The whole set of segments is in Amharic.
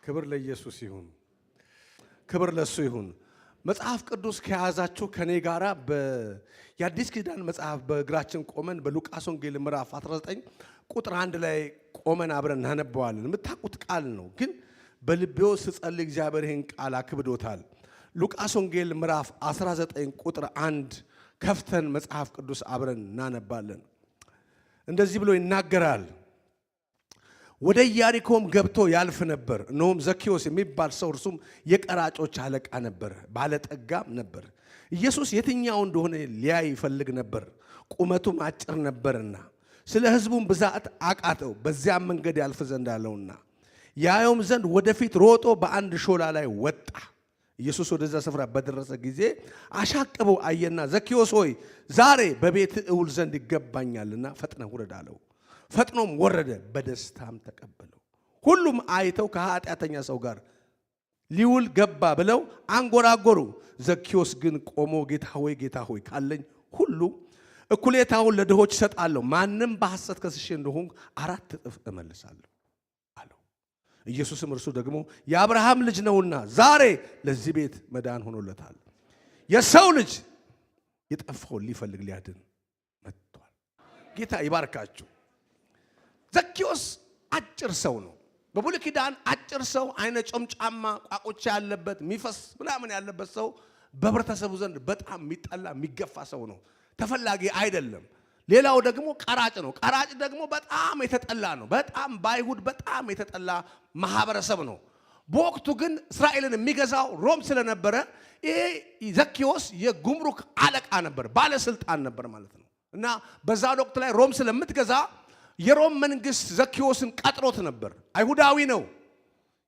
ክብር ለኢየሱስ ይሁን። ክብር ለሱ ይሁን። መጽሐፍ ቅዱስ ከያዛችሁ ከኔ ጋራ የአዲስ ኪዳን መጽሐፍ በእግራችን ቆመን በሉቃስ ወንጌል ምዕራፍ 19 ቁጥር 1 ላይ ቆመን አብረን እናነበዋለን። የምታውቁት ቃል ነው፣ ግን በልቤው ስጸልይ እግዚአብሔር ይህን ቃል አክብዶታል። ሉቃስ ወንጌል ምዕራፍ 19 ቁጥር 1 ከፍተን መጽሐፍ ቅዱስ አብረን እናነባለን። እንደዚህ ብሎ ይናገራል። ወደ ኢያሪኮም ገብቶ ያልፍ ነበር። እነሆም ዘኬዎስ የሚባል ሰው እርሱም የቀራጮች አለቃ ነበር፣ ባለጠጋም ነበር። ኢየሱስ የትኛው እንደሆነ ሊያይ ይፈልግ ነበር፣ ቁመቱም አጭር ነበርና፣ ስለ ሕዝቡም ብዛት አቃተው፣ በዚያም መንገድ ያልፍ ዘንድ አለውና። ያየውም ዘንድ ወደፊት ሮጦ በአንድ ሾላ ላይ ወጣ። ኢየሱስ ወደዛ ስፍራ በደረሰ ጊዜ አሻቅበው አየና፣ ዘኬዎስ ሆይ ዛሬ በቤት እውል ዘንድ ይገባኛልና ፈጥነህ ውረድ አለው። ፈጥኖም ወረደ፣ በደስታም ተቀበለው። ሁሉም አይተው ከኃጢአተኛ ሰው ጋር ሊውል ገባ ብለው አንጎራጎሩ። ዘኬዎስ ግን ቆሞ ጌታ ሆይ ካለኝ ሁሉ እኩሌታውን ለድሆች እሰጣለሁ፣ ማንም በሐሰት ከስሼ እንደሆንኩ 4 እጥፍ እመልሳለሁ አለው። ኢየሱስም እርሱ ደግሞ የአብርሃም ልጅ ነውና ዛሬ ለዚህ ቤት መዳን ሆኖለታል፣ የሰው ልጅ የጠፋውን ሊፈልግ ሊያድን መጥቷል። ጌታ ይባርካችሁ። ዘኬዎስ አጭር ሰው ነው። በብሉይ ኪዳን አጭር ሰው አይነ ጮምጫማ ቋቁቻ ያለበት ሚፈስ ምናምን ያለበት ሰው በህብረተሰቡ ዘንድ በጣም የሚጠላ የሚገፋ ሰው ነው። ተፈላጊ አይደለም። ሌላው ደግሞ ቀራጭ ነው። ቀራጭ ደግሞ በጣም የተጠላ ነው። በጣም በአይሁድ በጣም የተጠላ ማህበረሰብ ነው። በወቅቱ ግን እስራኤልን የሚገዛው ሮም ስለነበረ ይሄ ዘኬዎስ የጉምሩክ አለቃ ነበር፣ ባለስልጣን ነበር ማለት ነው። እና በዛ ወቅት ላይ ሮም ስለምትገዛ የሮም መንግስት ዘኬዎስን ቀጥሮት ነበር። አይሁዳዊ ነው፣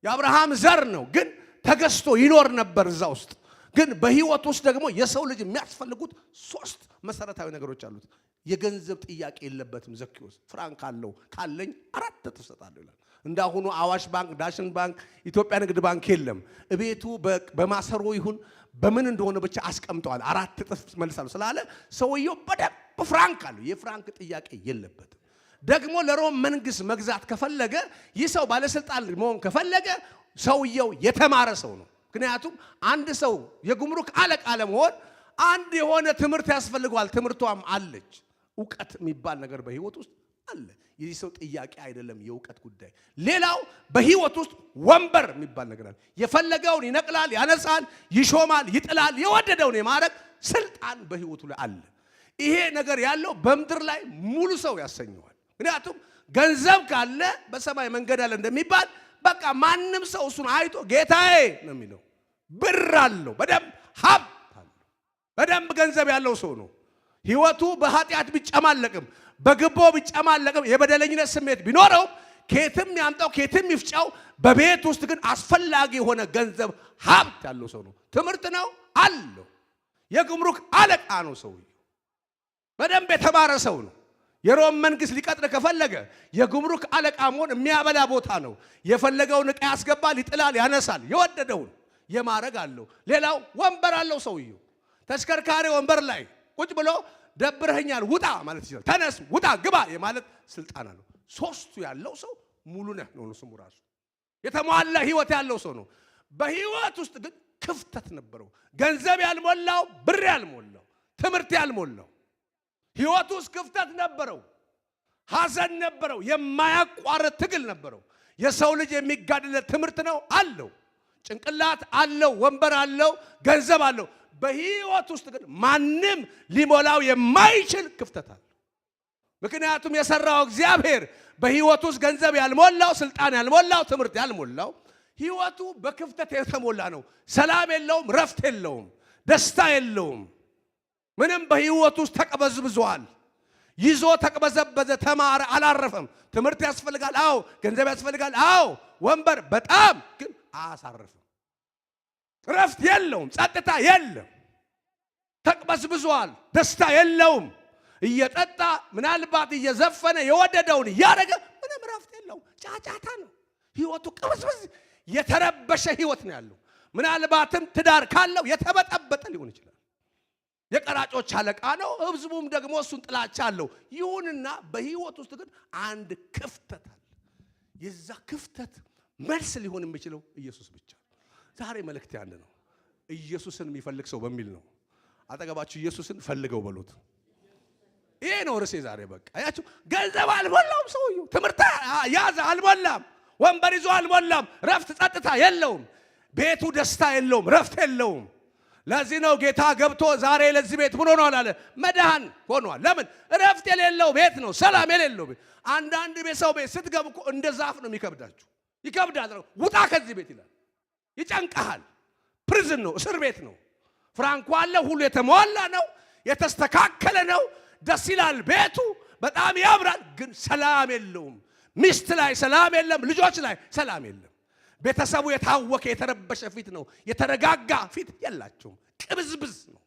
የአብርሃም ዘር ነው፣ ግን ተገዝቶ ይኖር ነበር እዛ ውስጥ። ግን በህይወት ውስጥ ደግሞ የሰው ልጅ የሚያስፈልጉት 3 መሰረታዊ ነገሮች አሉት። የገንዘብ ጥያቄ የለበትም ዘኬዎስ። ፍራንክ አለው፣ ካለኝ 4 እጥፍ እሰጣለሁ ይላል። እንዳሁኑ አዋሽ ባንክ፣ ዳሽን ባንክ፣ ኢትዮጵያ ንግድ ባንክ የለም። እቤቱ በማሰሮ ይሁን በምን እንደሆነ ብቻ አስቀምጠዋል። 4 እጥፍ መልሳለሁ ስላለ ሰውየው በደንብ ፍራንክ አለው። የፍራንክ ጥያቄ የለበትም። ደግሞ ለሮም መንግስት መግዛት ከፈለገ ይህ ሰው ባለስልጣን መሆን ከፈለገ ሰውየው የተማረ ሰው ነው። ምክንያቱም አንድ ሰው የጉምሩክ አለቃ ለመሆን አንድ የሆነ ትምህርት ያስፈልገዋል። ትምህርቷም አለች። ዕውቀት የሚባል ነገር በህይወት ውስጥ አለ። የዚህ ሰው ጥያቄ አይደለም የዕውቀት ጉዳይ። ሌላው በህይወት ውስጥ ወንበር የሚባል ነገር አለ። የፈለገውን ይነቅላል፣ ያነሳል፣ ይሾማል፣ ይጥላል። የወደደውን የማድረግ ስልጣን በህይወቱ ላይ አለ። ይሄ ነገር ያለው በምድር ላይ ሙሉ ሰው ያሰኘዋል። ምክንያቱም ገንዘብ ካለ በሰማይ መንገድ አለ እንደሚባል በቃ ማንም ሰው እሱን አይቶ ጌታዬ ነው የሚለው። ብር አለው፣ በደንብ ሀብት አለው፣ በደንብ ገንዘብ ያለው ሰው ነው። ህይወቱ በኃጢአት ቢጨማለቅም በግቦ ቢጨማለቅም የበደለኝነት ስሜት ቢኖረውም ኬትም ያምጣው ኬትም ይፍጫው በቤት ውስጥ ግን አስፈላጊ የሆነ ገንዘብ ሀብት ያለው ሰው ነው። ትምህርት ነው አለው። የጉምሩክ አለቃ ነው ሰውየው። በደንብ የተማረ ሰው ነው። የሮም መንግስት ሊቀጥር ከፈለገ የጉምሩክ አለቃ መሆን የሚያበላ ቦታ ነው። የፈለገውን ዕቃ ያስገባል፣ ይጥላል፣ ያነሳል። የወደደውን የማረግ አለው። ሌላው ወንበር አለው ሰውየው። ተሽከርካሪ ወንበር ላይ ቁጭ ብሎ ደብረኛል ውጣ ማለት ይችላል። ተነስ ውጣ ግባ የማለት ስልጣን አለው። 3ቱ ያለው ሰው ሙሉ ነህ ነው ስሙ ራሱ። የተሟላ ህይወት ያለው ሰው ነው። በህይወት ውስጥ ግን ክፍተት ነበረው። ገንዘብ ያልሞላው፣ ብር ያልሞላው፣ ትምህርት ያልሞላው ህይወቱ ውስጥ ክፍተት ነበረው። ሐዘን ነበረው። የማያቋርጥ ትግል ነበረው። የሰው ልጅ የሚጋድለት ትምህርት ነው አለው። ጭንቅላት አለው፣ ወንበር አለው፣ ገንዘብ አለው። በህይወት ውስጥ ግን ማንም ሊሞላው የማይችል ክፍተት አለ። ምክንያቱም የሰራው እግዚአብሔር በህይወቱ ውስጥ ገንዘብ ያልሞላው፣ ስልጣን ያልሞላው፣ ትምህርት ያልሞላው ህይወቱ በክፍተት የተሞላ ነው። ሰላም የለውም፣ ረፍት የለውም፣ ደስታ የለውም። ምንም በህይወት ውስጥ ተቀበዝብዟል። ይዞ ተቀበዘበዘ፣ ተማረ፣ አላረፈም። ትምህርት ያስፈልጋል፣ አዎ። ገንዘብ ያስፈልጋል፣ አዎ። ወንበር በጣም ግን አያሳርፍም። ረፍት የለውም፣ ጸጥታ የለም። ተቀበዝብዟል፣ ደስታ የለውም። እየጠጣ ምናልባት እየዘፈነ የወደደውን እያደረገ ምንም ረፍት የለውም። ጫጫታ ነው ህይወቱ። ቅብዝብዝ የተረበሸ ህይወት ነው ያለው። ምናልባትም ትዳር ካለው የተበጠበጠ ሊሆን ይችላል። የቀራጮች አለቃ ነው። ህዝቡም ደግሞ እሱን ጥላቻ አለው። ይሁንና በህይወት ውስጥ ግን አንድ ክፍተት አለ። የዛ ክፍተት መልስ ሊሆን የሚችለው ኢየሱስ ብቻ። ዛሬ መልእክት አንድ ነው። ኢየሱስን የሚፈልግ ሰው በሚል ነው። አጠገባችሁ ኢየሱስን ፈልገው በሉት። ይሄ ነው ርዕሴ ዛሬ። በቃ አያችሁ፣ ገንዘብ አልሞላውም ሰውየው፣ ትምህርት ያዘ አልሞላም፣ ወንበር ይዞ አልሞላም፣ ረፍት ጸጥታ የለውም፣ ቤቱ ደስታ የለውም፣ ረፍት የለውም። ለዚህ ነው ጌታ ገብቶ ዛሬ ለዚህ ቤት ምን ሆኗል አለ? መድኃን ሆኗል። ለምን? ረፍት የሌለው ቤት ነው፣ ሰላም የሌለው ቤት። አንዳንድ ቤተሰብ ቤት ስትገቡ እኮ እንደ ዛፍ ነው የሚከብዳችሁ። ይከብዳል። ውጣ ከዚህ ቤት ይላል። ይጨንቀሃል። ፕሪዝን ነው፣ እስር ቤት ነው። ፍራንኮ አለ፣ ሁሉ የተሟላ ነው፣ የተስተካከለ ነው፣ ደስ ይላል ቤቱ፣ በጣም ያምራል። ግን ሰላም የለውም። ሚስት ላይ ሰላም የለም፣ ልጆች ላይ ሰላም የለም። ቤተሰቡ የታወከ የተረበሸ ፊት ነው፣ የተረጋጋ ፊት የላቸውም። ቅብዝብዝ ነው፣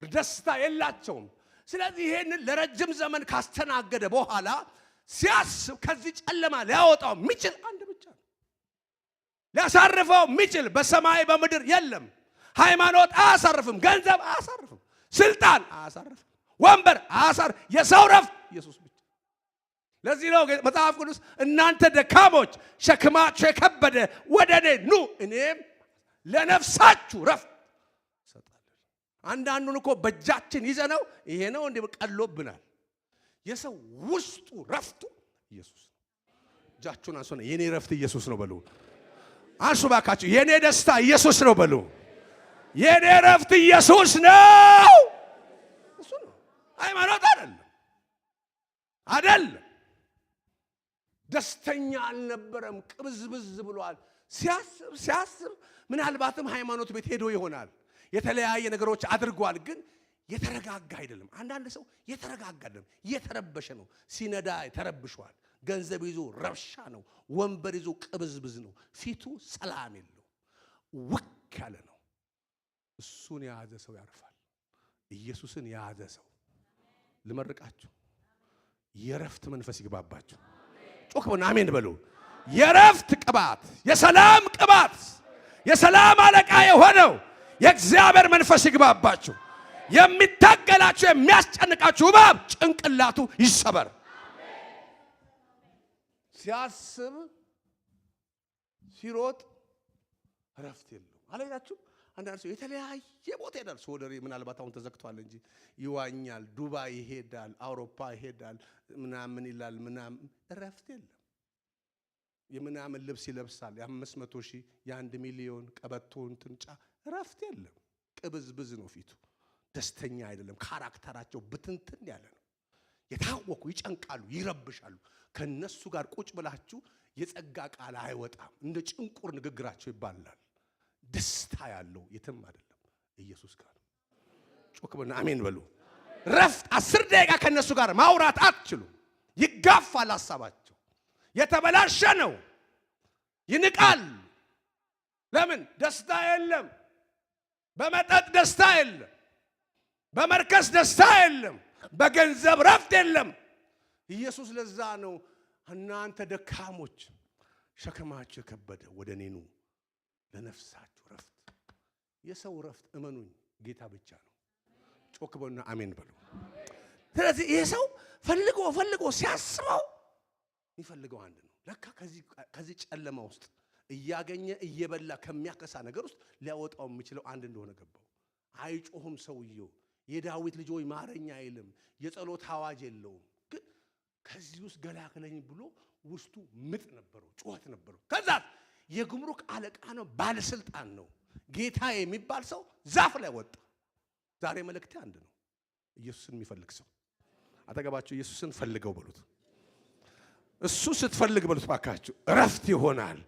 ደስታ የላቸውም። ስለዚህ ይሄንን ለረጅም ዘመን ካስተናገደ በኋላ ሲያስብ ከዚህ ጨለማ ሊያወጣው የሚችል አንድ ብቻ ነው። ሊያሳርፈው የሚችል በሰማይ በምድር የለም። ሃይማኖት አያሳርፍም፣ ገንዘብ አያሳርፍም፣ ስልጣን አያሳርፍም፣ ወንበር አያሳርፍ። የሰው ረፍት ኢየሱስ ብቻ። ለዚህ ነው መጽሐፍ ቅዱስ እናንተ ደካሞች ሸክማችሁ የከበደ ወደ እኔ ኑ እኔም ለነፍሳችሁ ረፍት እሰጣለሁ። አንዳንዱን እኮ በእጃችን ይዘነው ይሄ ነው እንዴ ቀሎብናል። የሰው ውስጡ ረፍቱ ኢየሱስ ነው። እጃችሁን አንሱ። የኔ ረፍት ኢየሱስ ነው በሉ። አንሱ ባካችሁ። የኔ ደስታ ኢየሱስ ነው በሉ። የኔ ረፍት ኢየሱስ ነው። እሱ ነው። ሃይማኖት አይደለም። ደስተኛ አልነበረም። ቅብዝብዝ ብሏል። ሲያስብ ምናልባትም ሃይማኖት ቤት ሄዶ ይሆናል። የተለያየ ነገሮች አድርጓል። ግን የተረጋጋ አይደለም። አንዳንድ ሰው የተረጋጋ አይደለም፣ የተረበሸ ነው። ሲነዳ ተረብሿል። ገንዘብ ይዞ ረብሻ ነው። ወንበር ይዞ ቅብዝብዝ ነው። ፊቱ ሰላም የለው፣ ውክ ያለ ነው። እሱን የያዘ ሰው ያርፋል። ኢየሱስን የያዘ ሰው ልመርቃችሁ፣ የረፍት መንፈስ ይግባባችሁ። ጮክ በሉ አሜን በሉ። የረፍት ቅባት፣ የሰላም ቅባት፣ የሰላም አለቃ የሆነው የእግዚአብሔር መንፈስ ይግባባችሁ። የሚታገላችሁ የሚያስጨንቃችሁ እባብ ጭንቅላቱ ይሰበር። ሲያስብ ሲሮጥ ረፍት የለው አላያችሁ? አንዳንድ ሰው የተለያየ ቦታ ይሄዳል። ሶደሬ ምናልባት አሁን ተዘግቷል እንጂ ይዋኛል፣ ዱባይ ይሄዳል፣ አውሮፓ ይሄዳል፣ ምናምን ይላል፣ ምናምን ረፍት የለም። የምናምን ልብስ ይለብሳል፣ የ500,000 የ1 ሚሊዮን ቀበቶን ትንጫ፣ ረፍት የለም። ቅብዝብዝ ነው ፊቱ፣ ደስተኛ አይደለም። ካራክተራቸው ብትንትን ያለ ነው። የታወኩ ይጨንቃሉ፣ ይረብሻሉ። ከነሱ ጋር ቁጭ ብላችሁ የጸጋ ቃል አይወጣም። እንደ ጭንቁር ንግግራቸው ይባላል። ደስታ ያለው የትም አይደለም፣ ኢየሱስ ጋር። ጮክ በሉ አሜን በሉ። ረፍት 10 ደቂቃ ከነሱ ጋር ማውራት አትችሉም። ይጋፋል ሐሳባቸው፣ የተበላሸ ነው፣ ይንቃል። ለምን? ደስታ የለም። በመጠጥ ደስታ የለም፣ በመርከስ ደስታ የለም፣ በገንዘብ ረፍት የለም። ኢየሱስ ለዛ ነው እናንተ ደካሞች ሸክማችሁ የከበደ ወደ እኔ ኑ ለነፍሳችሁ ረፍት። የሰው ረፍት እመኑኝ ጌታ ብቻ ነው። ጮክ በሉና አሜን በሉ። ስለዚህ ይሄ ሰው ፈልጎ ሲያስበው የሚፈልገው አንድ ነው። ለካ ከዚህ ጨለማ ውስጥ እያገኘ እየበላ ከሚያከሳ ነገር ውስጥ ሊያወጣው የሚችለው አንድ እንደሆነ ገባው። አይጮህም ሰውየው። የዳዊት ልጅ ሆይ ማረኛ አይልም። የጸሎት አዋጅ የለውም። ግን ከዚህ ውስጥ ገላግለኝ ብሎ ውስጡ ምጥ ነበረው፣ ጩኸት ነበረው። ከዛ የጉምሩክ አለቃ ነው፣ ባለስልጣን ነው፣ ጌታ የሚባል ሰው ዛፍ ላይ ወጣ። ዛሬ መልእክቴ አንድ ነው። ኢየሱስን የሚፈልግ ሰው አጠገባችሁ ኢየሱስን ፈልገው በሉት። እሱ ስትፈልግ በሉት ባካችሁ ረፍት ይሆናል።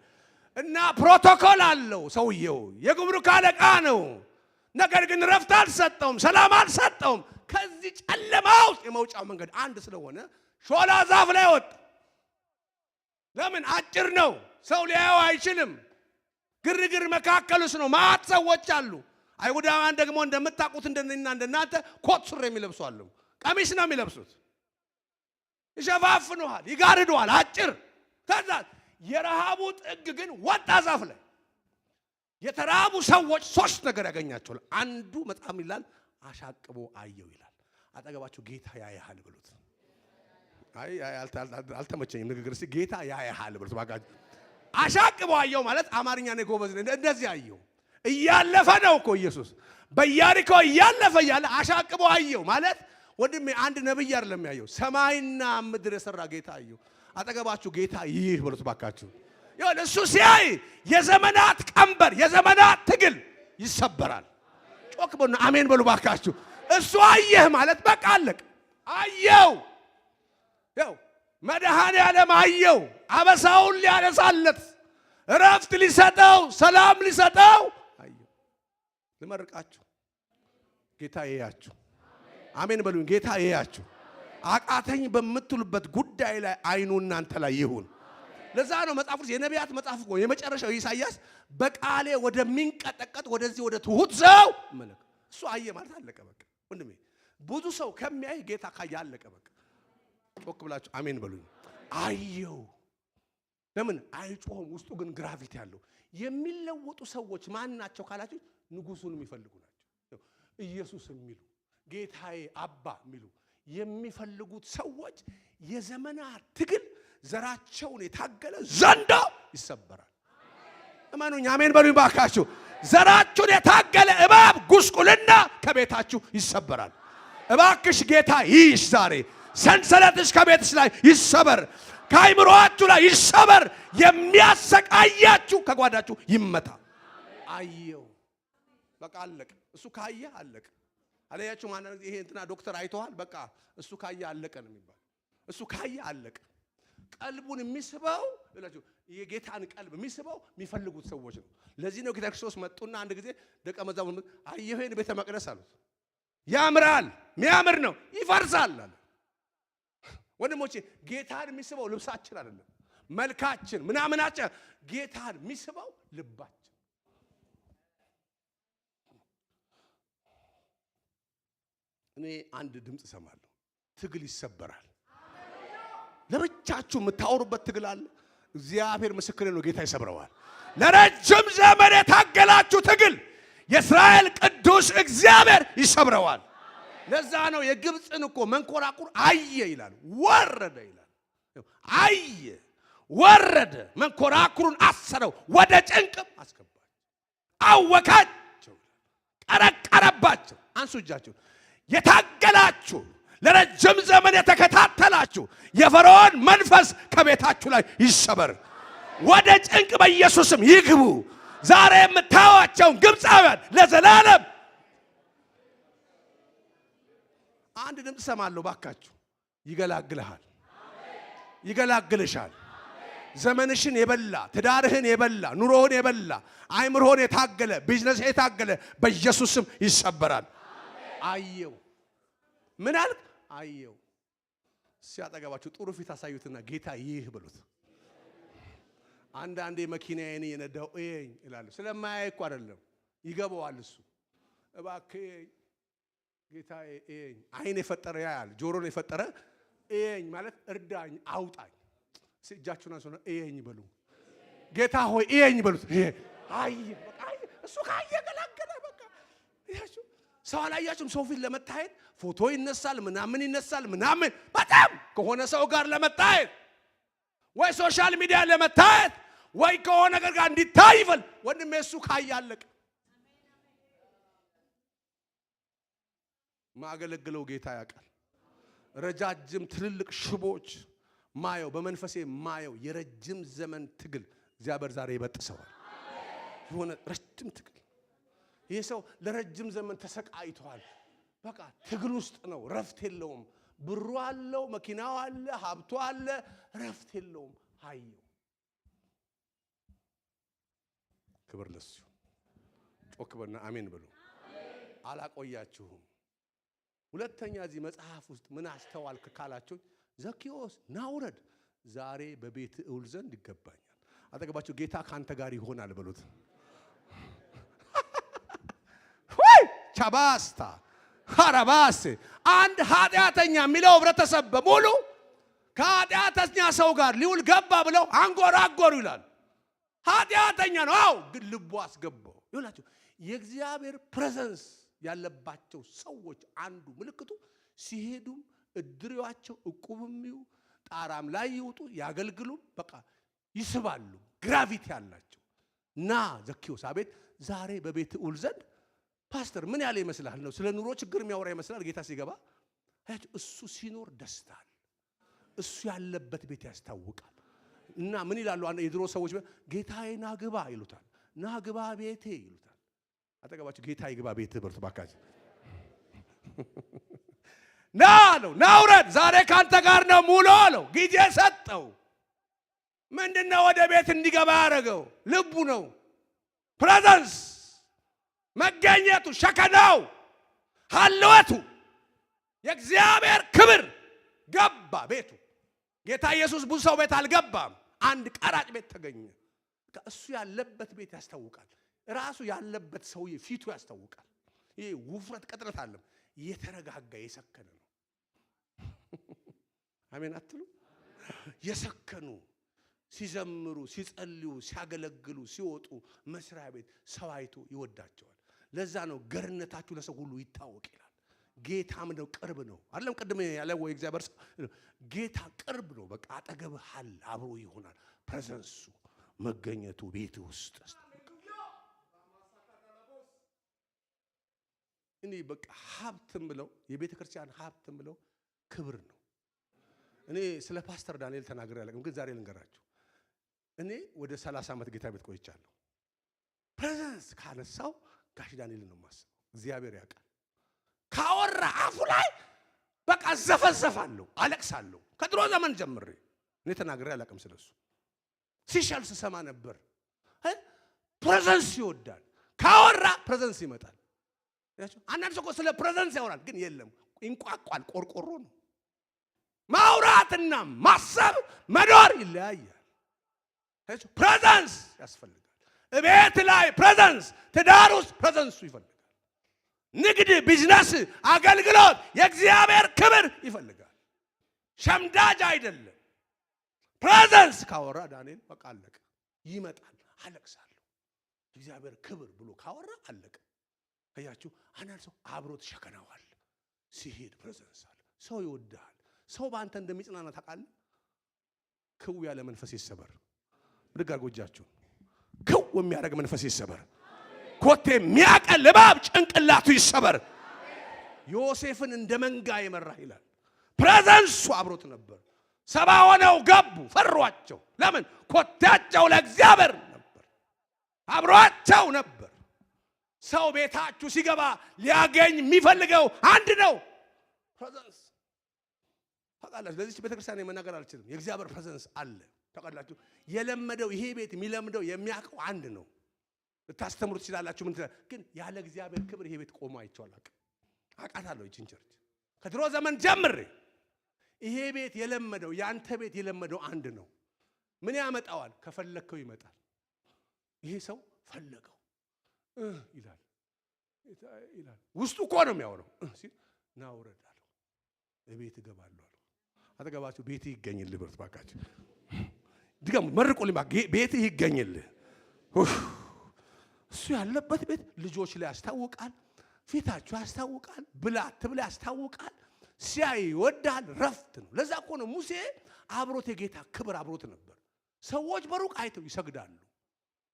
እና ፕሮቶኮል አለው ሰውየው፣ የጉምሩክ አለቃ ነው። ነገር ግን ረፍት አልሰጠውም፣ ሰላም አልሰጠውም። ከዚህ ጨለማ ውስጥ የመውጫው መንገድ አንድ ስለሆነ ሾላ ዛፍ ላይ ወጣ። ለምን? አጭር ነው፣ ሰው ሊያየው አይችልም። ግርግር መካከል ውስጥ ነው፣ ማት ሰዎች አሉ። አይሁዳውያን ደግሞ እንደምታውቁት እንደነና እንደናንተ ኮት ሱሪ የሚለብሱ አሉ፣ ቀሚስ ነው የሚለብሱት። ይሸፋፍኑሃል፣ ይጋርዱሃል። አጭር። ከዛ የረሃቡ ጥግ ግን ወጣ ዛፍ ላይ። የተራቡ ሰዎች 3 ነገር ያገኛቸዋል። አንዱ መጽሐፍ ይላል አሻቅቦ አየው ይላል። አጠገባችሁ ጌታ ያያሃል ብሉት። አይ አልተመቸኝም ንግግር። እስቲ ጌታ ያያሃል ብሉት ባካችሁ። አሻቅቦ አየው ማለት አማርኛ ነው ጎበዝ ነው። እንደዚህ አየው እያለፈ ነው እኮ ኢየሱስ በኢያሪኮ እያለፈ ያለ አሻቅቦ አየው ማለት ወንድሜ አንድ ነብይ አይደለም ያየው ሰማይና ምድር የሰራ ጌታ አየው። አጠገባችሁ ጌታ ይህ ብሉት ባካችሁ። ይሁን እሱ ሲያይ የዘመናት ቀንበር የዘመናት ትግል ይሰበራል። ጮክ በሉ አሜን በሉ ባካችሁ። እሱ አየህ ማለት በቃ አለቅ አየው። ያው መድኃኔ ዓለም አየው አበሳውን ሊያነሳለት እረፍት ሊሰጠው ሰላም ሊሰጠው አየው። ልመርቃችሁ ጌታ ይያችሁ አሜን በሉኝ። ጌታ ይያችሁ አቃተኝ በምትሉበት ጉዳይ ላይ አይኑ እናንተ ላይ ይሁን። ለዛ ነው መጽሐፍ ቅዱስ የነቢያት መጽሐፍ እኮ የመጨረሻው ኢሳይያስ በቃሌ ወደሚንቀጠቀጥ ወደዚህ ወደ ትሁት ሰው መልክ እሱ አየ ማለት አለቀ በቃ። ወንድሜ ብዙ ሰው ከሚያይ ጌታ ካየ አለቀ በቃ። ጮክ ብላችሁ አሜን በሉኝ። አየው ለምን አይጮህም? ውስጡ ግን ግራቪቲ ያለው የሚለወጡ ሰዎች ማን ናቸው ካላችሁ ንጉሱን የሚፈልጉ ናቸው። ኢየሱስ የሚሉ ጌታዬ አባ የሚሉ የሚፈልጉት ሰዎች የዘመናት ትግል ዘራቸውን የታገለ ዘንዶ ይሰበራል። እመኑኝ አሜን በሉኝ ባካችሁ። ዘራችሁን የታገለ እባብ ጉስቁልና ከቤታችሁ ይሰበራል። እባክሽ ጌታ ይሽ ዛሬ ሰንሰለትሽ ከቤትሽ ላይ ይሰበር፣ ከአይምሮአችሁ ላይ ይሰበር፣ የሚያሰቃያችሁ ከጓዳችሁ ይመታ። አየው በቃ አለቀ። እሱ ካየ አለቀ። አለያችሁ ማለት ይሄ እንትና ዶክተር አይተዋል በቃ እሱ ካየ አለቀ ነው የሚባል። እሱ ካየ አለቀ። ቀልቡን የሚስበው እላችሁ የጌታን ቀልብ የሚስበው የሚፈልጉት ሰዎች ነው። ለዚህ ነው ጌታ ክርስቶስ መጡና አንድ ጊዜ ደቀ መዛሙርት አየኸኝ ቤተ መቅደስ አሉት። ያምራል የሚያምር ነው ይፈርሳል አለ። ወንድሞቼ ጌታን የሚስበው ልብሳችን አይደለም መልካችን ምናምናችን፣ ጌታን የሚስበው ልባችን። እኔ አንድ ድምጽ እሰማለሁ፣ ትግል ይሰበራል። ለብቻችሁ የምታወሩበት ትግል አለ። እግዚአብሔር ምስክሬ ነው፣ ጌታ ይሰብረዋል። ለረጅም ዘመን የታገላችሁ ትግል የእስራኤል ቅዱስ እግዚአብሔር ይሰብረዋል። ለዛ ነው የግብፅን እኮ መንኮራኩር አየ ይላል፣ ወረደ ይላል። አየ ወረደ፣ መንኮራኩሩን አሰረው፣ ወደ ጭንቅም አስገባቸው፣ አወካቸው፣ ቀረቀረባቸው። አንሱ እጃችሁ። የታገላችሁ ለረጅም ዘመን የተከታተላችሁ የፈርዖን መንፈስ ከቤታችሁ ላይ ይሰበር፣ ወደ ጭንቅ በኢየሱስም ይግቡ። ዛሬ የምታዩአቸውን ግብፃውያን ለዘላለም አንድ ድምፅ ሰማለሁ ባካችሁ። ይገላግልሃል፣ ይገላግልሻል። ዘመንሽን የበላ ትዳርህን የበላ ኑሮህን የበላ አይምሮህን የታገለ ቢዝነስ የታገለ በኢየሱስም ይሰበራል። አየው ምን አልክ? አየው። ሲያጠገባችሁ ጥሩ ፊት አሳዩትና ጌታ ይህ ብሉት። አንዳንዴ መኪናዬን የነዳው እየኝ ይላል። ስለማያይ እኮ አይደለም ይገባዋል እሱ። እባክህ ጌታ እየኝ። አይን የፈጠረ ያያል፣ ጆሮን የፈጠረ እየኝ ማለት እርዳኝ፣ አውጣኝ። እጃችሁን አንሱና እየኝ በሉ። ጌታ ሆይ እየኝ በሉት። አየ በቃ እሱ ካየ ገላገለ በቃ። ያችሁ ሰው አላያችሁም? ሰው ፊት ለመታየት ፎቶ ይነሳል ምናምን ይነሳል ምናምን፣ በጣም ከሆነ ሰው ጋር ለመታየት ወይ ሶሻል ሚዲያ ለመታየት ወይ ከሆነ ነገር ጋር እንዲታይ ይፈል። ወንድሜ እሱ ካየ አለቀ። ማገለግለው ጌታ ያውቃል። ረጃጅም ትልልቅ ሽቦች ማየው በመንፈሴ ማየው የረጅም ዘመን ትግል እግዚአብሔር ዛሬ ይበጥሰዋል። የሆነ ረጅም ትግል ይሄ ሰው ለረጅም ዘመን ተሰቃይቷል። በቃ ትግል ውስጥ ነው፣ ረፍት የለውም። ብሩ አለው፣ መኪናው አለ፣ ሀብቱ አለ፣ ረፍት የለውም። አየው። ክብር ለሱ። ጮክ በልና አሜን ብሉ። አላቆያችሁም። ሁለተኛ እዚህ መጽሐፍ ውስጥ ምን አስተዋልክ ካላችሁ ዘኪዮስ ናውረድ፣ ዛሬ በቤት እውል ዘንድ ይገባኛል። አጠገባችሁ ጌታ ካንተ ጋር ይሆናል በሉት። ወይ ቻባስታ ሐራባስ አንድ ኃጢአተኛ የሚለው ህብረተሰብ በሙሉ ከኃጢአተኛ ሰው ጋር ሊውል ገባ ብለው አንጎራጎሩ ይላል። ኃጢአተኛ ነው፣ አዎ፣ ግን ልቡ አስገባው። ይላችሁ የእግዚአብሔር ፕሬዘንስ ያለባቸው ሰዎች አንዱ ምልክቱ ሲሄዱም እድሪዋቸው እቁብም ይው ጣራም ላይ ይውጡ ያገልግሉ፣ በቃ ይስባሉ፣ ግራቪቲ አላቸው። ና ዘኪዮስ አቤት ዛሬ በቤት ውል ዘንድ ፓስተር ምን ያለ ይመስላል ነው ስለ ኑሮ ችግር የሚያወራ ይመስላል። ጌታ ሲገባ እሱ ሲኖር ደስታል እሱ ያለበት ቤት ያስታውቃል። እና ምን ይላሉ የድሮ ሰዎች ጌታዬ ናግባ ይሉታል። ናግባ ቤቴ ይሉታል። አጠገባችሁ ጌታ ይግባ ቤት በርቱ ባካችሁ። ና አለው ናውረድ ዛሬ ካንተ ጋር ነው ሙሉ አለው። ጊዜ ሰጠው። ምንድነው ወደ ቤት እንዲገባ ያደረገው? ልቡ ነው። ፕሬዘንስ መገኘቱ፣ ሸከናው፣ ሀልወቱ የእግዚአብሔር ክብር ገባ ቤቱ። ጌታ ኢየሱስ ብዙ ሰው ቤት አልገባም። አንድ ቀራጭ ቤት ተገኘ። እሱ ያለበት ቤት ያስታውቃል። ራሱ ያለበት ሰውዬ ፊቱ ያስታውቃል። ይሄ ውፍረት ቅጥረት አለም የተረጋጋ የሰከነ ነው። አሜን አትሉ? የሰከኑ ሲዘምሩ፣ ሲጸልዩ፣ ሲያገለግሉ፣ ሲወጡ መስሪያ ቤት ሰው አይቶ ይወዳቸዋል። ለዛ ነው ገርነታችሁ ለሰው ሁሉ ይታወቅ ይላል። ጌታም ነው ቅርብ ነው አይደለም? ቅድም ያለው ወይ እግዚአብሔር ጌታ ቅርብ ነው። በቃ አጠገብህ አለ፣ አብሮ ይሆናል። ፕሬዘንሱ መገኘቱ ቤት ውስጥ እኔ በቃ ሀብትም ብለው የቤተ ክርስቲያን ሀብትም ብለው ክብር ነው። እኔ ስለ ፓስተር ዳንኤል ተናግሬ ያለቅም፣ ግን ዛሬ ልንገራችሁ። እኔ ወደ 30 ዓመት ጌታ ቤት ቆይቻለሁ። ፕሬዘንስ ካነሳው ጋሽ ዳንኤልን ነው የማስበው። እግዚአብሔር ያውቃል። ካወራ አፉ ላይ በቃ ዘፈዘፋለሁ፣ አለቅሳለሁ። ከድሮ ዘመን ጀምሬ እኔ ተናግሬ ያለቅም ስለሱ። ሲሸልስ ሰማ ነበር። ፕሬዘንስ ይወዳል። ካወራ ፕሬዘንስ ይመጣል። አንዳንድ ሰው ስለ ፕሬዘንስ ያወራል፣ ግን የለም ይንቋቋል። ቆርቆሮ ነው። ማውራትና ማሰብ መኖር ይለያያል። ፕሬዘንስ ያስፈልጋል። እቤት ላይ ፕሬዘንስ፣ ትዳር ውስጥ ፕሬዘንሱ ይፈልጋል። ንግድ፣ ቢዝነስ፣ አገልግሎት የእግዚአብሔር ክብር ይፈልጋል። ሸምዳጅ አይደለም። ፕሬዘንስ ካወራ ዳንኤል በቃ አለቀ። ይመጣል። አለቅሳለሁ እግዚአብሔር ክብር ብሎ ካወራ አለቀ። አያችሁ፣ አንዳንድ ሰው አብሮት ሸከናዋል። ሲሄድ ፕሬዘንስ አለ። ሰው ይወዳል። ሰው በአንተ እንደሚጽናና ታውቃለህ። ክው ያለ መንፈስ ይሰበር። ብድግ አድርጎ እጃችሁ ክው የሚያደርግ መንፈስ ይሰበር። ኮቴ የሚያቀል እባብ ጭንቅላቱ ይሰበር። ዮሴፍን እንደ መንጋ የመራ ይላል። ፕሬዘንሱ አብሮት ነበር። 70 ሆነው ገቡ። ፈሯቸው። ለምን? ኮቴያቸው ለእግዚአብሔር ነበር። አብሯቸው ነበር። ሰው ቤታችሁ ሲገባ ሊያገኝ የሚፈልገው አንድ ነው፣ ፕሬዘንስ። ታውቃላችሁ፣ ለዚህ ቤተክርስቲያን መናገር አልችልም። የእግዚአብሔር ፕሬዘንስ አለ። ታውቃላችሁ፣ የለመደው ይሄ ቤት የሚለምደው የሚያውቀው አንድ ነው። ልታስተምሩ ትችላላችሁ፣ ምን ትላለህ? ግን ያለ እግዚአብሔር ክብር ይሄ ቤት ቆሞ አይቼዋለሁ። አውቃታለሁ። ይህችን ቸርች ከድሮ ዘመን ጀምሬ ይሄ ቤት የለመደው ያንተ ቤት የለመደው አንድ ነው። ምን ያመጣዋል? ከፈለከው ይመጣል። ይሄ ሰው ፈለገው ይላል ውስጡ እኮ ነው የሚያወራው ሲል ና ውረድ አለው። እቤት እገባለሁ አለው። አጠገባችሁ ቤት ይገኝልህ ብርት ባካችሁ ድገሙ፣ መርቁልኝ። ቤት ይገኝልህ። እሱ ያለበት ቤት ልጆች ላይ ያስታውቃል፣ ፊታችሁ ያስታውቃል፣ ብላት ብላ ያስታውቃል። ሲያይ ይወዳል። ረፍት ነው። ለዛ እኮ ነው ሙሴ አብሮት የጌታ ክብር አብሮት ነበር። ሰዎች በሩቅ አይተው ይሰግዳሉ።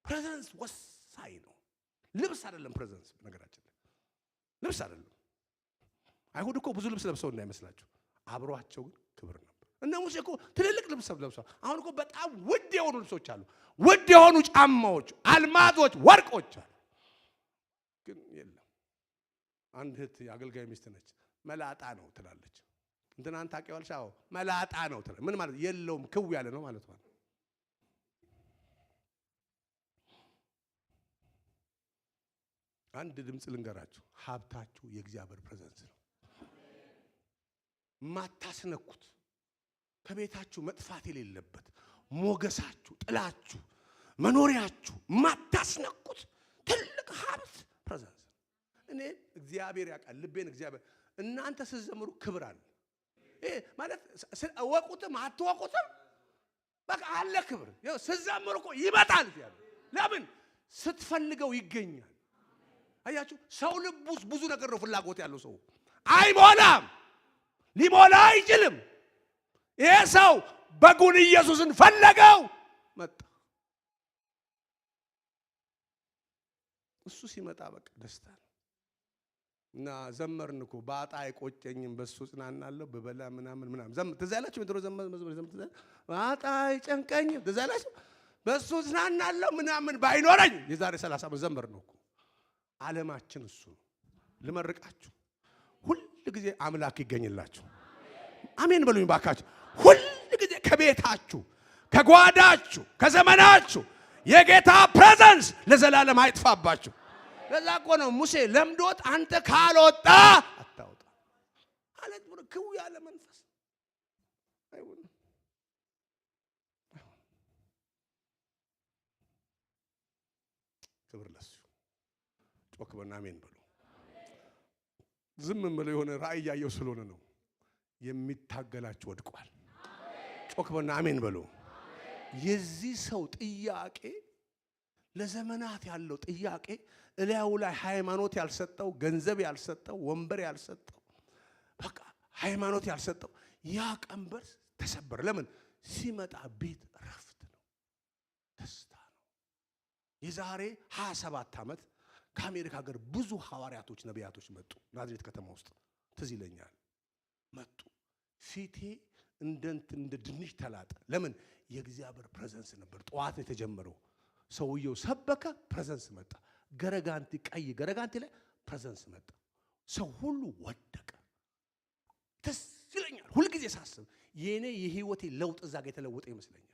ፕሬዘንስ ወሳኝ ነው። ልብስ አይደለም ፕሬዘንስ። ነገራችን ልብስ አይደለም። አይሁድ እኮ ብዙ ልብስ ለብሰው እንዳይመስላችሁ፣ አብሯቸው ግን ክብር ነበር። እነ ሙሴ እኮ ትልልቅ ልብስ ለብሰው፣ አሁን እኮ በጣም ውድ የሆኑ ልብሶች አሉ፣ ውድ የሆኑ ጫማዎች፣ አልማዞች፣ ወርቆች አሉ። ግን የለም። አንድ እህት የአገልጋይ ሚስት ነች። መላጣ ነው ትላለች። እንትናን ታውቂዋለሽ? አዎ መላጣ ነው ትላለች። ምን ማለት? የለውም፣ ክው ያለ ነው ማለት ነው። አንድ ድምፅ ልንገራችሁ፣ ሀብታችሁ የእግዚአብሔር ፕሬዘንስ ነው። ማታስነኩት፣ ከቤታችሁ መጥፋት የሌለበት ሞገሳችሁ፣ ጥላችሁ፣ መኖሪያችሁ ማታስነኩት ትልቅ ሀብት ፕሬዘንስ። እኔ እግዚአብሔር ያውቃል ልቤን። እግዚአብሔር እናንተ ስትዘምሩ ክብር አለ። ይሄ ማለት ወቁትም አትወቁትም በቃ አለ ክብር። ስትዘምሩ እኮ ይመጣል። ለምን? ስትፈልገው ይገኛል። አያችሁ፣ ሰው ልብ ውስጥ ብዙ ነገር ነው ፍላጎት ያለው ሰው አይሞላም፣ ሊሞላ አይችልም። ይሄ ሰው በጉን ኢየሱስን ፈለገው፣ መጣ። እሱ ሲመጣ በቃ ደስታ ነው። እና ዘመርን እኮ ባጣ አይቆጨኝም በሱ ጽናናለሁ በበላ ምናምን ዘመር ትዝ ያላችሁ ምድሮ ዘመር ባጣ አይጨንቀኝም ትዝ ያላችሁ በሱ ጽናናለሁ ምናምን ባይኖረኝ የዛሬ 30 ዓመት ዘመር ነው እኮ። ዓለማችን እሱ ነው። ልመርቃችሁ ሁሉ ጊዜ አምላክ ይገኝላችሁ። አሜን በሉኝ ባካችሁ። ሁሉ ጊዜ ከቤታችሁ ከጓዳችሁ ከዘመናችሁ የጌታ ፕሬዘንስ ለዘላለም አይጥፋባችሁ። ለዛ እኮ ነው ሙሴ ለምዶት አንተ ካልወጣ አታውጣ አለት ብሎ ክው ያለ መንፈስ አይሆንም። ክብር ለሱ። ጮክ በና አሜን በሉ። ዝም ብሎ የሆነ ራእይ ያየው ስለሆነ ነው። የሚታገላችሁ ወድቋል። ጮክ በና አሜን በሉ። የዚህ ሰው ጥያቄ ለዘመናት ያለው ጥያቄ እላዩ ላይ ሃይማኖት ያልሰጠው ገንዘብ ያልሰጠው ወንበር ያልሰጠው በቃ ሃይማኖት ያልሰጠው ያ ቀንበር ተሰበረ። ለምን ሲመጣ ቤት ረፍት ነው፣ ደስታ ነው። የዛሬ 27 ዓመት ከአሜሪካ ሀገር ብዙ ሐዋርያቶች ነቢያቶች መጡ። ናዝሬት ከተማ ውስጥ ትዝ ይለኛል መጡ። ፊቴ እንደ ድንች ተላጠ። ለምን የእግዚአብሔር ፕሬዘንስ ነበር። ጠዋት ነው የተጀመረው። ሰውየው ሰበከ፣ ፕሬዘንስ መጣ። ገረጋንቲ ቀይ ገረጋንቲ ላይ ፕሬዘንስ መጣ። ሰው ሁሉ ወደቀ። ደስ ይለኛል ሁልጊዜ ሳስብ የኔ የህይወቴ ለውጥ እዛ ጋር የተለወጠ ይመስለኛል።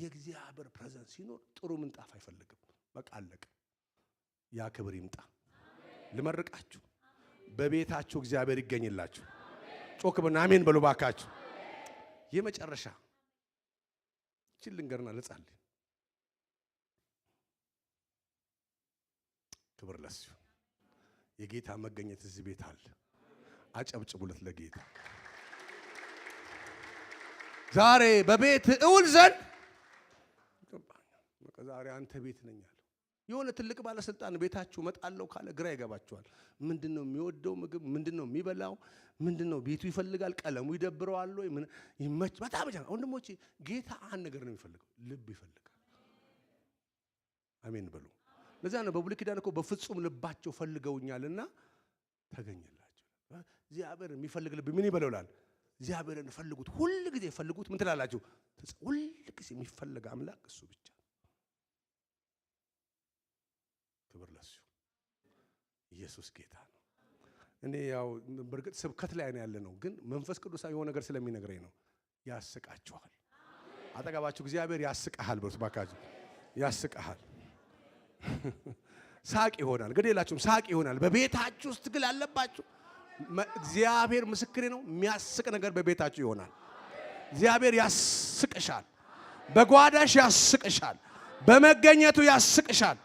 የእግዚአብሔር ፕሬዘንስ ሲኖር ጥሩ ምንጣፍ አይፈልግም። በቃ አለቀ። ያ ክብር ይምጣ። ልመርቃችሁ በቤታችሁ እግዚአብሔር ይገኝላችሁ። ጮክ በና አሜን በሉ ባካችሁ። የመጨረሻ እቺን ልንገርና ልጸልይ። ክብር ለሱ። የጌታ መገኘት እዚህ ቤት አለ። አጨብጭቡለት ለጌታ። ዛሬ በቤት እውል ዘንድ ዛሬ አንተ ቤት ነኝ አለ። የሆነ ትልቅ ባለስልጣን ቤታችሁ መጣለው ካለ ግራ ይገባችኋል። ምንድነው የሚወደው ምግብ? ምንድነው የሚበላው? ምንድነው ቤቱ ይፈልጋል? ቀለሙ ይደብረዋል ወይ? ምን ይመች? በጣም ወንድሞቼ ጌታ አንድ ነገር ነው የሚፈልገው፣ ልብ ይፈልጋል። አሜን በሉ። ለዛ ነው በብሉይ ኪዳን እኮ በፍጹም ልባቸው ፈልገውኛልና ተገኘላቸው። እግዚአብሔር የሚፈልግ ልብ ምን ይበለውላል? እግዚአብሔርን ፈልጉት፣ ሁሉ ጊዜ ፈልጉት። ምን ትላላችሁ? ሁሉ ጊዜ የሚፈልግ አምላክ እሱ ብቻ። ክብር ለሱ። ኢየሱስ ጌታ ነው። እኔ ያው በርግጥ ስብከት ላይ ነው ያለ ነው፣ ግን መንፈስ ቅዱስ የሆነ ነገር ስለሚነግረኝ ነው። ያስቃችኋል። አጠገባችሁ እግዚአብሔር ያስቃሃል በርሱ ባካችሁ። ያስቃሃል። ሳቅ ይሆናል። ግዴላችሁም ሳቅ ይሆናል። በቤታችሁ ውስጥ ትግል አለባችሁ። እግዚአብሔር ምስክሬ ነው። የሚያስቅ ነገር በቤታችሁ ይሆናል። እግዚአብሔር ያስቅሻል። በጓዳሽ ያስቅሻል። በመገኘቱ ያስቅሻል።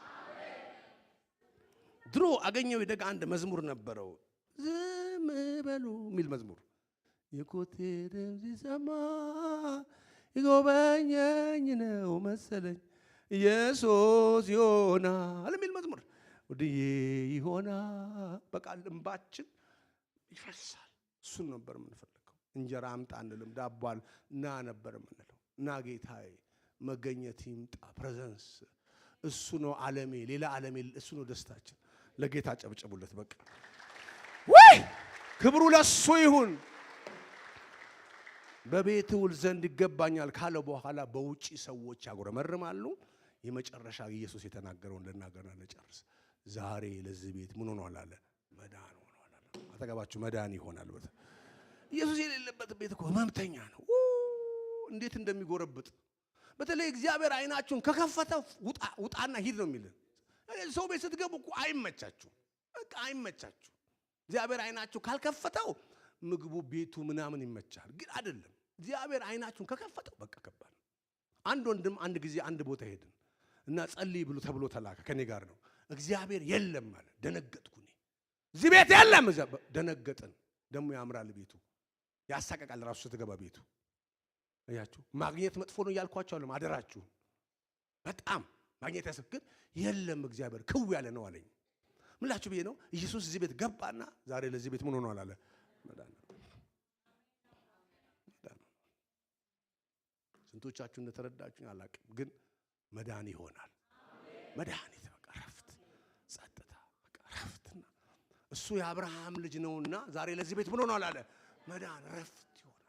ድሮ አገኘው ይደጋ አንድ መዝሙር ነበረው፣ ዝም በሉ የሚል መዝሙር። የኮቴ ድምፅ ሲሰማ ይጎበኘኝ ነው መሰለኝ ኢየሱስ ይሆናል የሚል መዝሙር ወዲዬ ይሆናል። በቃ እንባችን ይፈሳል። እሱን ነበር የምንፈልገው። እንጀራ አምጣ አንልም፣ ዳቧል ና ነበር የምንለው። እና ጌታዬ መገኘት ይምጣ። ፕሬዘንስ እሱ ነው ዓለሜ፣ ሌላ ዓለሜ እሱ ነው ደስታችን። ለጌታ ጨብጨቡለት። በቃ ወይ ክብሩ ለሱ ይሁን። በቤት ውል ዘንድ ይገባኛል ካለ በኋላ በውጪ ሰዎች ያጉረመርማሉ። የመጨረሻ ኢየሱስ የተናገረውን ልናገርና ልጨርስ። ዛሬ ለዚህ ቤት ምን ሆኗል አለ? መዳን ሆኗል አለ። አጠገባችሁ መዳን ይሆናል። ኢየሱስ የሌለበት ቤት እኮ ህመምተኛ ነው። እንዴት እንደሚጎረብጥ በተለይ እግዚአብሔር አይናችሁን ከከፈተው ውጣና ሂድ ነው የሚልን። ሰው ቤት ስትገቡ እኮ አይመቻችሁ፣ በቃ አይመቻችሁ። እግዚአብሔር አይናችሁ ካልከፈተው ምግቡ ቤቱ ምናምን ይመቻል። ግን አይደለም። እግዚአብሔር አይናችሁን ከከፈተው በቃ ከባድ። አንድ ወንድም አንድ ጊዜ አንድ ቦታ ሄድን እና ጸልይ ብሎ ተብሎ ተላከ። ከኔ ጋር ነው። እግዚአብሔር የለም ማለት ደነገጥኩ። እዚህ ቤት የለም። ደነገጥን። ደግሞ ያምራል ቤቱ፣ ያሳቀቃል ራሱ ስትገባ ቤቱ። አያችሁ፣ ማግኘት መጥፎ ነው እያልኳችሁ አይደለም፣ አደራችሁ። በጣም ማግኘት ያስፈልግ፣ የለም እግዚአብሔር ክው ያለ ነው አለኝ። ምላችሁ ብዬ ነው። ኢየሱስ እዚህ ቤት ገባና ዛሬ ለዚህ ቤት ምን ሆኗል አለ? መዳን። ስንቶቻችሁ እንደተረዳችሁ አላውቅም፣ ግን መዳን ይሆናል። መድኃኒት በቃ ረፍት፣ የአብርሃም ልጅ ነውና ዛሬ ለዚህ ቤት ምን ሆኗል አለ መዳን ረፍት ይሆናል።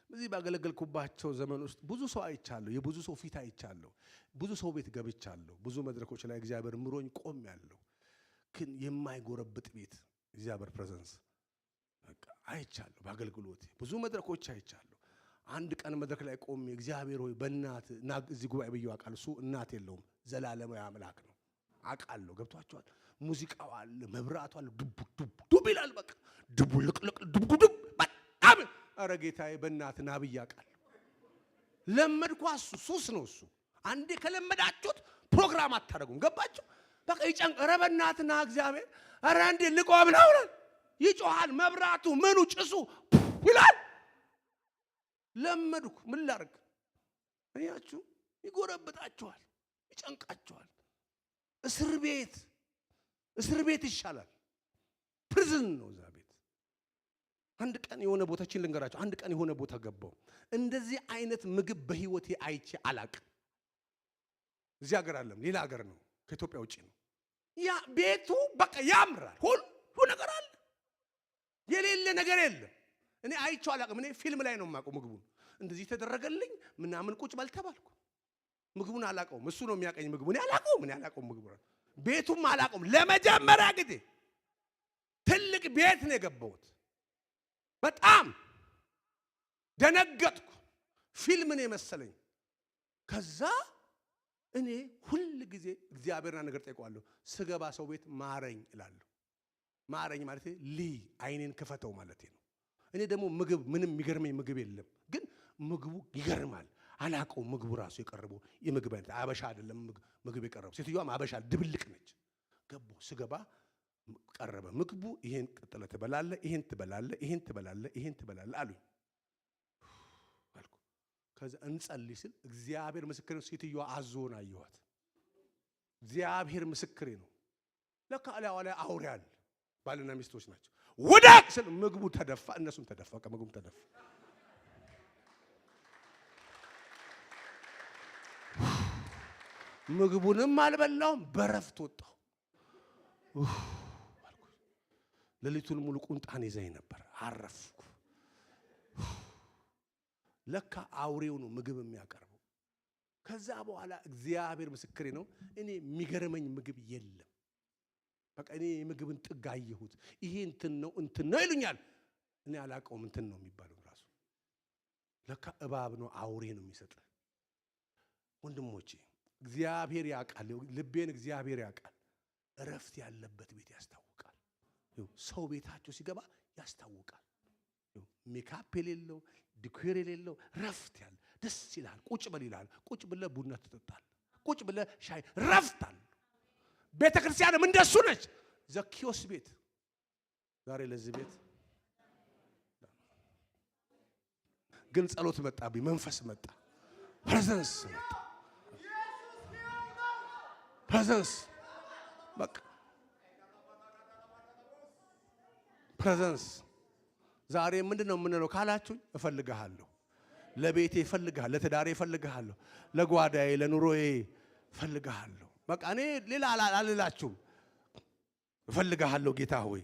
በዚህ ባገለገልኩባቸው ዘመን ውስጥ ብዙ ሰው አይቻለሁ። የብዙ ሰው ፊት አይቻለሁ። ብዙ ሰው ቤት ገብቻለሁ። ብዙ መድረኮች ላይ እግዚአብሔር ምሮኝ ቆም ያለው ግን የማይጎረብጥ ቤት እግዚአብሔር ፕሬዘንስ በቃ አይቻለሁ። ባገልግሎት ብዙ መድረኮች አይቻለሁ። አንድ ቀን መድረክ ላይ ቆሜ እግዚአብሔር ሆይ በእናት እና እዚህ ጉባኤ ብዬው አውቃለሁ። እሱ እናት የለውም ዘላለማዊ አምላክ ነው አውቃለሁ። ገብቷቸዋል። ሙዚቃው አለ፣ መብራቱ አለ፣ ዱብ ዱብ ዱብ ይላል። በቃ ዱብ ልቅልቅ ዱብ ዱብ በጣም ኧረ ጌታዬ በእናት ና ብዬ አውቃለሁ። ለመድኳ። ሱስ ነው እሱ። አንዴ ከለመዳችሁት ፕሮግራም አታደርጉም። ገባችሁ? በቃ ይጨንቅ። ኧረ በእናት ና እግዚአብሔር ኧረ እንዴ ልቆም ነው ይጮሃል። መብራቱ ምኑ ጭሱ ይላል። ለመድኩ። ምን ላድርግ? እያችሁ ይጎረብጣችኋል፣ ይጨንቃችኋል። እስር ቤት ይሻላል። ፕሪዝን ነው እዛ ቤት። አንድ ቀን የሆነ ቦታችን ልንገራችሁ። አንድ ቀን የሆነ ቦታ ገባው። እንደዚህ አይነት ምግብ በህይወቴ አይቼ አላቅም። እዚህ ሀገር አለም፣ ሌላ ሀገር ነው፣ ከኢትዮጵያ ውጪ ነው። ያ ቤቱ በቃ ያምራል። ሁሉ ነገር አለ፣ የሌለ ነገር የለም። እኔ አይቼው አላቅም። እኔ ፊልም ላይ ነው የማውቀው ምግቡን። እንደዚህ ተደረገልኝ ምናምን ቁጭ በል ተባልኩ። ምግቡን አላውቀውም። እሱ ነው የሚያቀኝ ምግቡን። እኔ አላውቀውም ምግቡን። ቤቱም አላውቀውም። ለመጀመሪያ ጊዜ ትልቅ ቤት ነው የገባሁት። በጣም ደነገጥኩ። ፊልም ነው የመሰለኝ። ከዛ እኔ ሁል ጊዜ እግዚአብሔርና ነገር ጠይቀዋለሁ። ስገባ ሰው ቤት ማረኝ እላለሁ። ማረኝ ማለት አይኔን ክፈተው ማለት ነው። እኔ ደግሞ ምግብ ምንም የሚገርመኝ ምግብ የለም፣ ግን ምግቡ ይገርማል። አላውቀውም። ምግቡ ራሱ የቀረበው የምግብ አይነት አበሻ አይደለም። ምግብ የቀረበው ሴትዮዋም አበሻ ድብልቅ ነች። ገባሁ። ስገባ ቀረበ ምግቡ። ይሄን ቀጥለ ትበላለ፣ ይሄን ትበላለ፣ ይሄን ትበላለ፣ ይሄን ትበላለ አሉኝ አልኩ። ከዛ እንጸልይ ስል እግዚአብሔር ምስክሬ ነው። ሴትዮዋ አዞን አየኋት። እግዚአብሔር ምስክሬ ነው። ለካ አላዋ ላይ አውሬ አለ። ባልና ሚስቶች ናቸው። ወዳቅ ስል ምግቡ ተደፋ፣ እነሱም ተደፋ። ምግቡም ተደፋ። ምግቡንም አልበላውም። በረፍት ወጣሁ። ሌሊቱን ሙሉ ቁንጣን ይዘኝ ነበር። አረፍኩ። ለካ አውሬው ነው ምግብ የሚያቀርበው። ከዛ በኋላ እግዚአብሔር ምስክሬ ነው። እኔ የሚገርመኝ ምግብ የለም። በቃ እኔ የምግብን ጥግ አየሁት። ይሄ እንትን ነው ይሉኛል። እኔ አላውቀውም። እንትን ነው የሚባለው ራሱ ለካ እባብ ነው፣ አውሬ ነው የሚሰጥ። ወንድሞቼ እግዚአብሔር ያውቃል። ልቤን እግዚአብሔር ያውቃል። እረፍት ያለበት ቤት ያስታውቃል። ሰው ቤታቸው ሲገባ ያስታውቃል። ሜካፕ የሌለው ዲኮር የሌለው ረፍት ያለ ደስ ይላል። ቁጭ በል ይላል። ቁጭ ብለህ ቡና ትጠጣለህ። ቁጭ ብለህ ሻይ ረፍት አለ። ቤተ ክርስቲያንም እንደሱ ነች። ዘኪዮስ ቤት ዛሬ ለዚህ ቤት ግን ጸሎት መጣብኝ፣ መንፈስ መጣ፣ ፕሬዘንስ መጣ። ፕሬዘንስ በቃ ፕሬዘንስ። ዛሬ ምንድነው የምንለው ካላችሁኝ፣ እፈልግሃለሁ፣ ለቤቴ እፈልግሃለሁ፣ ለትዳሬ እፈልግሃለሁ፣ ለጓዳዬ ለኑሮዬ እፈልግሃለሁ። በቃ እኔ ሌላ አልላችሁም። እፈልግሃለሁ ጌታ ሆይ